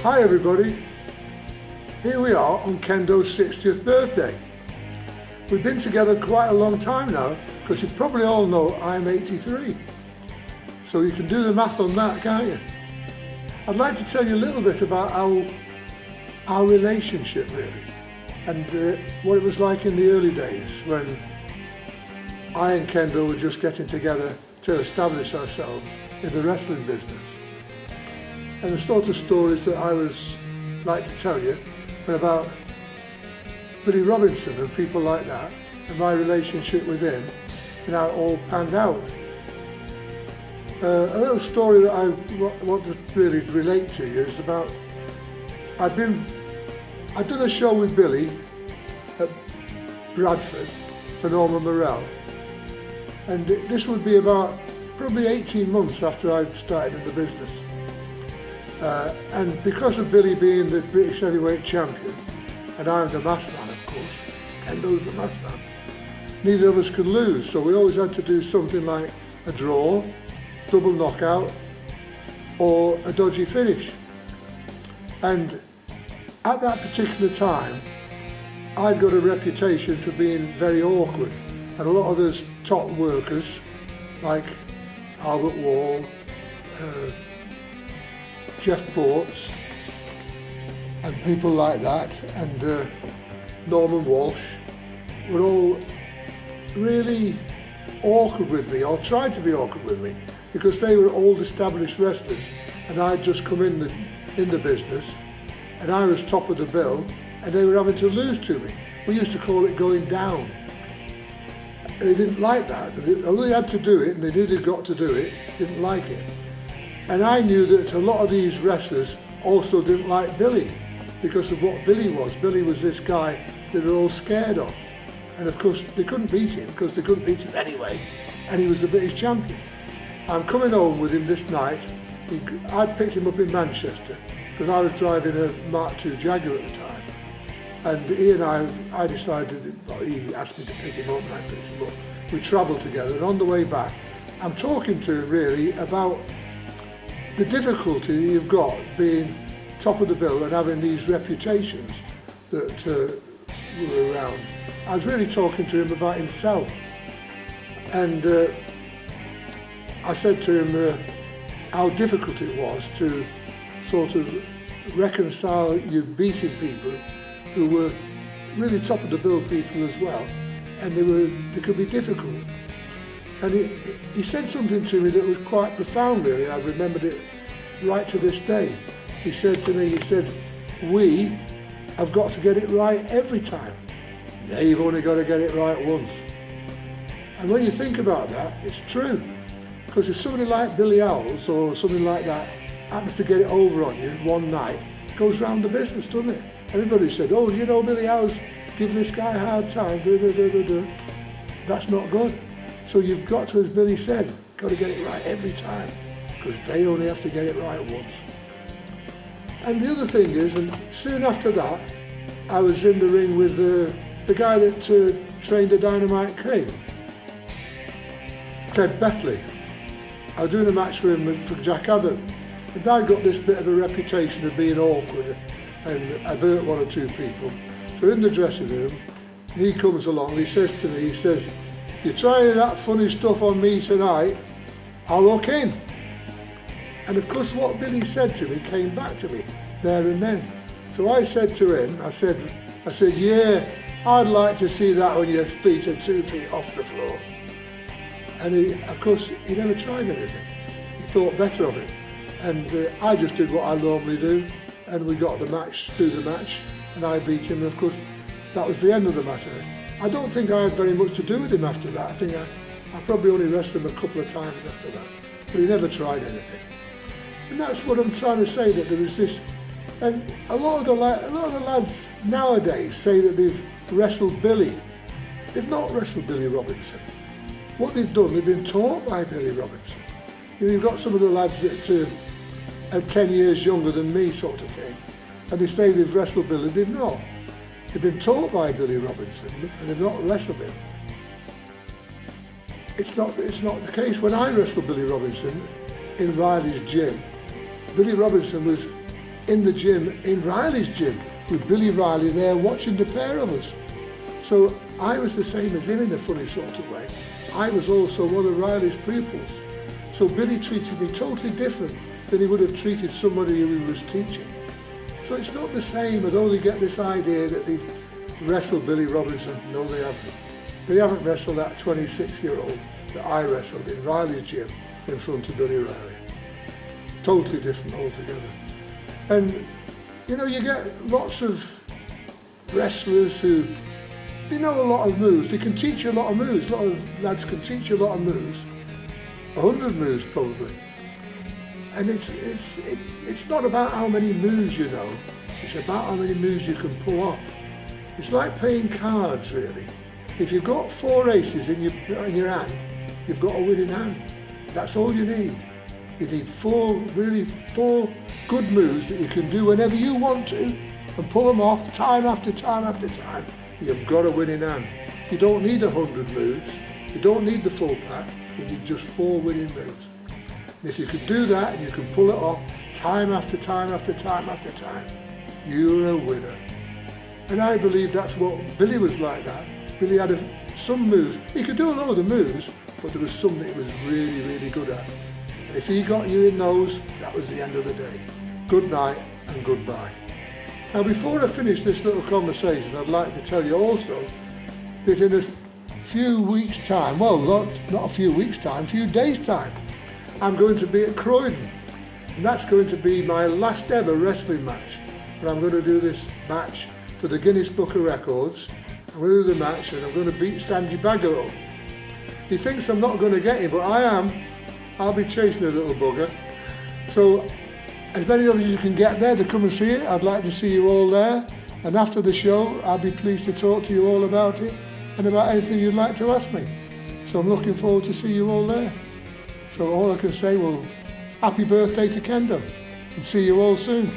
Hi everybody, here we are on Kendo's 60th birthday. We've been together quite a long time now, because you probably all know I'm 83. So you can do the math on that, can't you? I'd like to tell you a little bit about our relationship really, and what it was like in the early days when I and Kendo were just getting together to establish ourselves in the wrestling business. And the sort of stories that I was like to tell you are about Billy Robinson and people like that, and my relationship with him and how it all panned out. A little story that I want to really relate to you is about, I'd done a show with Billy at Bradford for Norman Morell, and this would be about probably 18 months after I'd started in the business. And because of Billy being the British heavyweight champion, and I'm the masked man of course, Kendo's the masked man, neither of us could lose, so we always had to do something like a draw, double knockout, or a dodgy finish. And at that particular time, I'd got a reputation for being very awkward, and a lot of those top workers, like Albert Wall, Jeff Ports, and people like that, and Norman Walsh, were all really awkward with me, or tried to be awkward with me, because they were old established wrestlers, and I'd just come in the business, and I was top of the bill, and they were having to lose to me. We used to call it going down. They didn't like that. Although they had to do it, and they knew they'd got to do it, didn't like it. And I knew that a lot of these wrestlers also didn't like Billy because of what Billy was. Billy was this guy they were all scared of. And of course, they couldn't beat him because they couldn't beat him anyway. And he was the British champion. I'm coming home with him this night. I picked him up in Manchester because I was driving a Mark II Jaguar at the time. And he and I decided, well, he asked me to pick him up and I picked him up. We travelled together, and on the way back, I'm talking to him really about the difficulty you've got being top of the bill and having these reputations that were around. I was really talking to him about himself, and I said to him how difficult it was to sort of reconcile you beating people who were really top of the bill people as well, and they could be difficult. And he said something to me that was quite profound really. I've remembered it right to this day. He said to me, we have got to get it right every time. They've only got to get it right once. And when you think about that, it's true. Because if somebody like Billy Owls or something like that happens to get it over on you one night, it goes round the business, doesn't it? Everybody said, oh, you know, Billy Owls, give this guy a hard time, That's not good. So you've got to, as Billy said, got to get it right every time, because they only have to get it right once. And the other thing is, and soon after that, I was in the ring with the guy that trained the Dynamite Kid, Ted Betley. I was doing a match for him for Jack Adam, and I got this bit of a reputation of being awkward, and I've hurt one or two people. So in the dressing room, he comes along, he says to me, if you try that funny stuff on me tonight, I'll look in. And of course what Billy said to me came back to me there and then. So I said to him, I said, yeah, I'd like to see that when your feet are 2 feet off the floor. And of course, he never tried anything. He thought better of it. And I just did what I normally do, and we got the match, through the match, and I beat him, and of course, that was the end of the matter. I don't think I had very much to do with him after that. I think I probably only wrestled him a couple of times after that, but he never tried anything. And that's what I'm trying to say, that there was this, and a lot of the lads nowadays say that they've wrestled Billy. They've not wrestled Billy Robinson. What they've done, they've been taught by Billy Robinson. You've got some of the lads that are 10 years younger than me, sort of thing, and they say they've wrestled Billy. They've not. They've been taught by Billy Robinson, and they've not wrestled him. It's not the case. When I wrestled Billy Robinson in Riley's gym, Billy Robinson was in the gym, in Riley's gym, with Billy Riley there watching the pair of us. So I was the same as him in a funny sort of way. I was also one of Riley's pupils. So Billy treated me totally different than he would have treated somebody who he was teaching. So it's not the same. I don't get this idea that they've wrestled Billy Robinson. No, they haven't. They haven't wrestled that 26-year-old that I wrestled in Riley's gym in front of Billy Riley. Totally different altogether. And you know, you get lots of wrestlers who, they know a lot of moves. They can teach you a lot of moves. A lot of lads can teach you a lot of moves. 100 moves probably. And it's not about how many moves you know. It's about how many moves you can pull off. It's like playing cards, really. If you've got 4 aces in your hand, you've got a winning hand. That's all you need. You need 4 good moves that you can do whenever you want to and pull them off time after time after time. You've got a winning hand. You don't need 100 moves. You don't need the full pack. You need just 4 winning moves. And if you can do that and you can pull it off time after time after time after time, you're a winner. And I believe that's what Billy was like that. Billy had some moves. He could do a load of moves, but there was some that he was really, really good at. And if he got you in those, that was the end of the day. Good night and goodbye. Now, before I finish this little conversation, I'd like to tell you also that in a few weeks' time, well, not a few weeks' time, a few days' time, I'm going to be at Croydon. And that's going to be my last ever wrestling match. And I'm going to do this match for the Guinness Book of Records. I'm going to do the match and I'm going to beat Sanji Bagaro. He thinks I'm not going to get him, but I am. I'll be chasing the little bugger. So, as many of you as you can get there to come and see it, I'd like to see you all there. And after the show, I'll be pleased to talk to you all about it and about anything you'd like to ask me. So I'm looking forward to see you all there. So all I can say, well, happy birthday to Kendo and see you all soon.